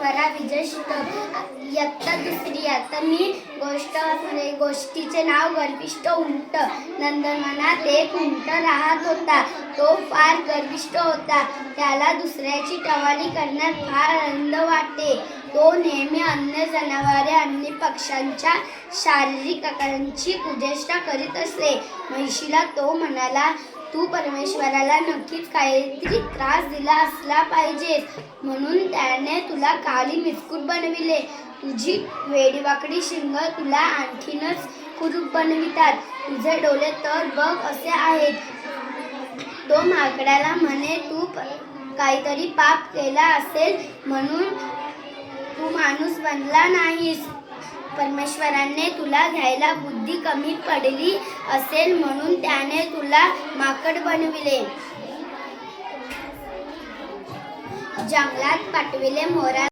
परमेश्वरा विजशित इयत्ता दुसरी. आता मी गोष्टीचे नाव गर्विष्ठ उंट. नंदनवनात एक उंट राहत होता. तो फार गर्विष्ठ होता. त्याला दुसऱ्याची टवाली करण्यात फार आनंद वाटे. तो नेहमी अन्य जनावरे आणि पक्ष्यांच्या शारीरिक आकारांची कुचेष्टा करीत असे. म्हैशीला तो म्हणाला, तू परमेश्वराला नक्कीच काहीतरी त्रास दिला असला पाहिजेस, म्हणून त्याने तुला काळी मिचकूट बनविले. तुझी वेडीवाकडी शिंग तुला आणखीनच कुरूप बनवितात. तुझे डोळे तर बघ असे आहेत. तो माकडाला म्हणे, तू काहीतरी पाप केला असेल म्हणून तू माणूस बनला नाहीस. परमेश्वराने तुला घ्यायला बुद्धी कमी पडली असेल म्हणून त्याने तुला माकड बनविले. जंगलात पाठविले. मोरा